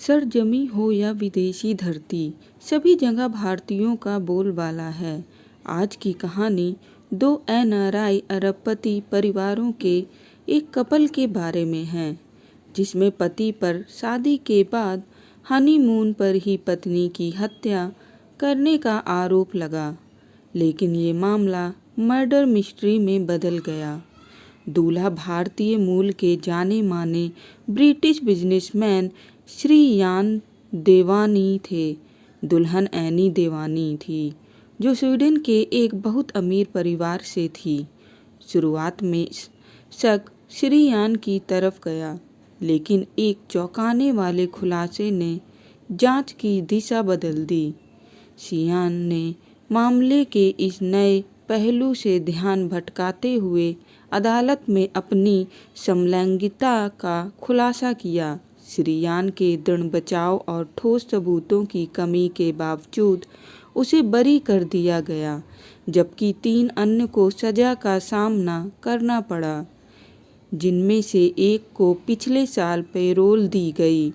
सरजमी हो या विदेशी धरती, सभी जगह भारतीयों का बोलबाला है। आज की कहानी दो एनआरआई अरबपति परिवारों के एक कपल के बारे में है, जिसमें पति पर शादी के बाद हनीमून पर ही पत्नी की हत्या करने का आरोप लगा। लेकिन ये मामला मर्डर मिस्ट्री में बदल गया। दूल्हा भारतीय मूल के जाने माने ब्रिटिश बिजनेसमैन श्री यान देवानी थे। दुल्हन एनी देवानी थी, जो स्वीडन के एक बहुत अमीर परिवार से थी। शुरुआत में शक श्री यान की तरफ गया, लेकिन एक चौंकाने वाले खुलासे ने जांच की दिशा बदल दी। शियान ने मामले के इस नए पहलू से ध्यान भटकाते हुए अदालत में अपनी समलैंगिकता का खुलासा किया। श्रीयान के दृढ़ बचाव और ठोस सबूतों की कमी के बावजूद उसे बरी कर दिया गया, जबकि 3 अन्य को सजा का सामना करना पड़ा, जिनमें से एक को पिछले साल पैरोल दी गई।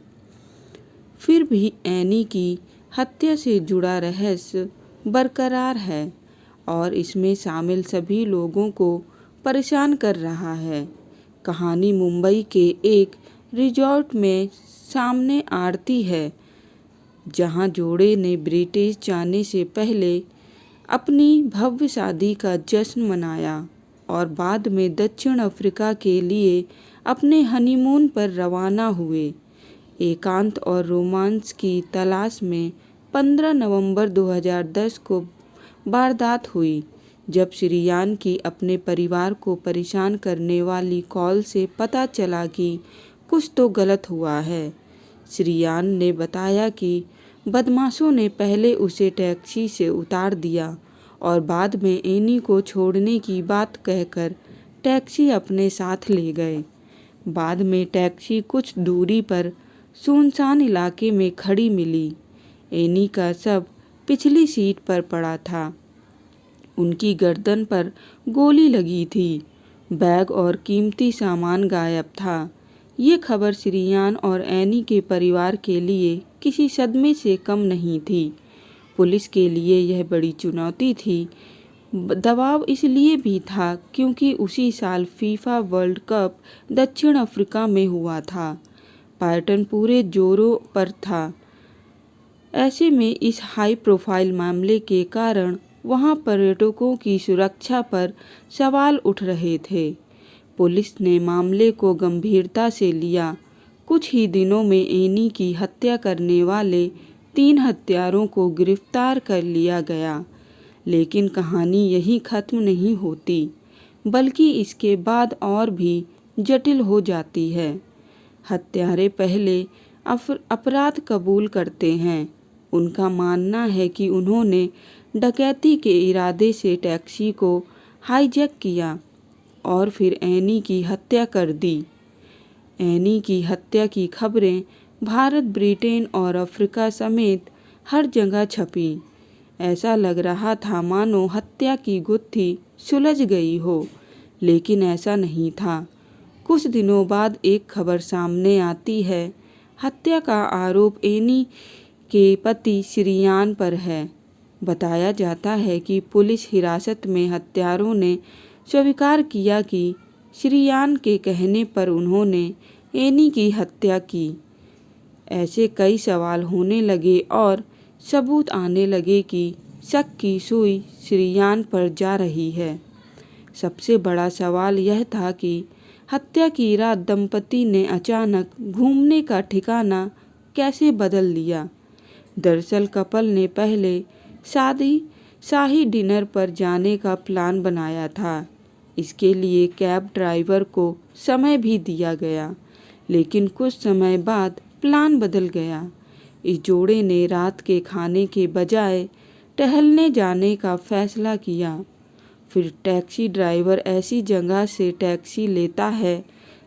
फिर भी एनी की हत्या से जुड़ा रहस्य बरकरार है और इसमें शामिल सभी लोगों को परेशान कर रहा है। कहानी मुंबई के एक रिजॉर्ट में सामने आती है, जहां जोड़े ने ब्रिटिश जाने से पहले अपनी भव्य शादी का जश्न मनाया और बाद में दक्षिण अफ्रीका के लिए अपने हनीमून पर रवाना हुए। एकांत और रोमांस की तलाश में 15 नवंबर 2010 को वारदात हुई, जब श्रीयान की अपने परिवार को परेशान करने वाली कॉल से पता चला कि कुछ तो गलत हुआ है। श्रीयान ने बताया कि बदमाशों ने पहले उसे टैक्सी से उतार दिया और बाद में एनी को छोड़ने की बात कहकर टैक्सी अपने साथ ले गए। बाद में टैक्सी कुछ दूरी पर सुनसान इलाके में खड़ी मिली। एनी का शव पिछली सीट पर पड़ा था। उनकी गर्दन पर गोली लगी थी। बैग और कीमती सामान गायब था। ये खबर श्रीयान और एनी के परिवार के लिए किसी सदमे से कम नहीं थी। पुलिस के लिए यह बड़ी चुनौती थी। दबाव इसलिए भी था क्योंकि उसी साल फीफा वर्ल्ड कप दक्षिण अफ्रीका में हुआ था। पर्यटन पूरे जोरों पर था। ऐसे में इस हाई प्रोफाइल मामले के कारण वहां पर्यटकों की सुरक्षा पर सवाल उठ रहे थे। पुलिस ने मामले को गंभीरता से लिया। कुछ ही दिनों में एनी की हत्या करने वाले 3 हत्यारों को गिरफ्तार कर लिया गया। लेकिन कहानी यहीं खत्म नहीं होती, बल्कि इसके बाद और भी जटिल हो जाती है। हत्यारे पहले अपराध कबूल करते हैं। उनका मानना है कि उन्होंने डकैती के इरादे से टैक्सी को हाईजैक किया और फिर एनी की हत्या कर दी। एनी की हत्या की खबरें भारत, ब्रिटेन और अफ्रीका समेत हर जगह छपी। ऐसा लग रहा था मानो हत्या की गुत्थी सुलझ गई हो, लेकिन ऐसा नहीं था। कुछ दिनों बाद एक खबर सामने आती है। हत्या का आरोप एनी के पति श्रीयान पर है। बताया जाता है कि पुलिस हिरासत में हत्यारों ने स्वीकार किया कि श्रीयान के कहने पर उन्होंने एनी की हत्या की। ऐसे कई सवाल होने लगे और सबूत आने लगे कि शक की सुई श्रीयान पर जा रही है। सबसे बड़ा सवाल यह था कि हत्या की रात दंपति ने अचानक घूमने का ठिकाना कैसे बदल लिया। दरअसल कपल ने पहले शाही डिनर पर जाने का प्लान बनाया था। इसके लिए कैब ड्राइवर को समय भी दिया गया, लेकिन कुछ समय बाद प्लान बदल गया। इस जोड़े ने रात के खाने के बजाय टहलने जाने का फैसला किया। फिर टैक्सी ड्राइवर ऐसी जगह से टैक्सी लेता है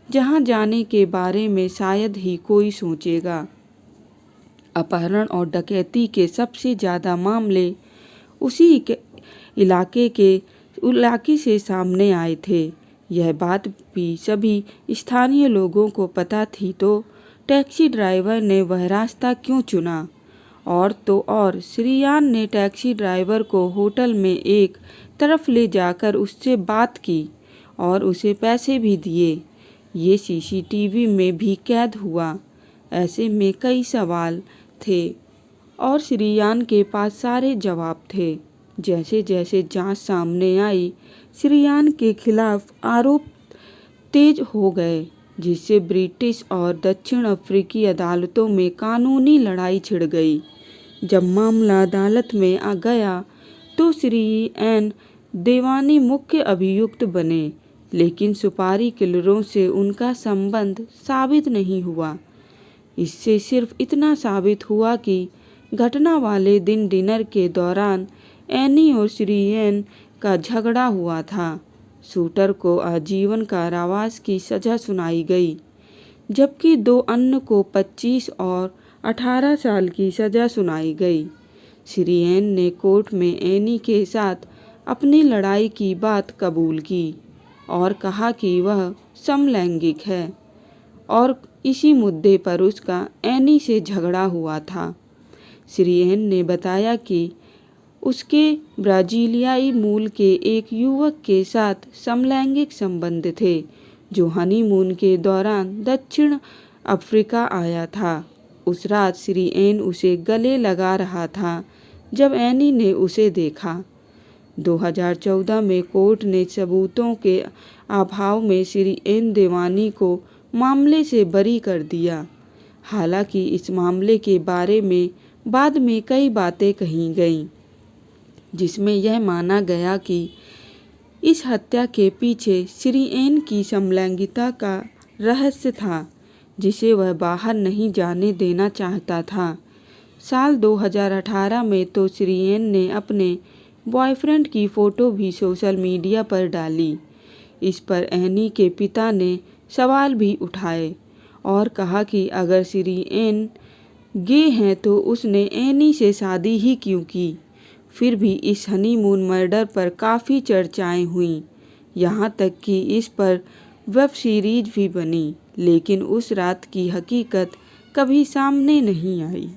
जहां जाने के बारे में शायद ही कोई सोचेगा। अपहरण और डकैती के सबसे ज़्यादा मामले उसी इलाके से सामने आए थे। यह बात भी सभी स्थानीय लोगों को पता थी, तो टैक्सी ड्राइवर ने वह रास्ता क्यों चुना। और तो और श्रीयान ने टैक्सी ड्राइवर को होटल में एक तरफ ले जाकर उससे बात की और उसे पैसे भी दिए। ये सीसीटीवी में भी कैद हुआ। ऐसे में कई सवाल थे और श्रीयान के पास सारे जवाब थे। जैसे जैसे जांच सामने आई, श्रीयान के खिलाफ आरोप तेज हो गए, जिससे ब्रिटिश और दक्षिण अफ्रीकी अदालतों में कानूनी लड़ाई छिड़ गई। जब मामला अदालत में आ गया तो श्रीएन देवानी मुख्य अभियुक्त बने, लेकिन सुपारी किलरों से उनका संबंध साबित नहीं हुआ। इससे सिर्फ इतना साबित हुआ कि घटना वाले दिन डिनर के दौरान एनी और श्रीएन का झगड़ा हुआ था। शूटर को आजीवन कारावास की सजा सुनाई गई, जबकि दो अन्य को 25 और 18 साल की सजा सुनाई गई। श्रीएन ने कोर्ट में एनी के साथ अपनी लड़ाई की बात कबूल की और कहा कि वह समलैंगिक है और इसी मुद्दे पर उसका एनी से झगड़ा हुआ था। श्रीएन ने बताया कि उसके ब्राजीलियाई मूल के एक युवक के साथ समलैंगिक संबंध थे, जो हनीमून के दौरान दक्षिण अफ्रीका आया था। उस रात श्रीएन उसे गले लगा रहा था जब एनी ने उसे देखा। 2014 में कोर्ट ने सबूतों के अभाव में श्रीएन देवानी को मामले से बरी कर दिया। हालांकि इस मामले के बारे में बाद में कई बातें कही गईं, जिसमें यह माना गया कि इस हत्या के पीछे श्रीएन की समलैंगिकता का रहस्य था, जिसे वह बाहर नहीं जाने देना चाहता था। साल 2018 में तो श्रीएन ने अपने बॉयफ्रेंड की फ़ोटो भी सोशल मीडिया पर डाली। इस पर एनी के पिता ने सवाल भी उठाए और कहा कि अगर श्रीएन गे हैं तो उसने एनी से शादी ही क्यों की। फिर भी इस हनीमून मर्डर पर काफ़ी चर्चाएं हुईं, यहाँ तक कि इस पर वेब सीरीज भी बनी, लेकिन उस रात की हकीकत कभी सामने नहीं आई।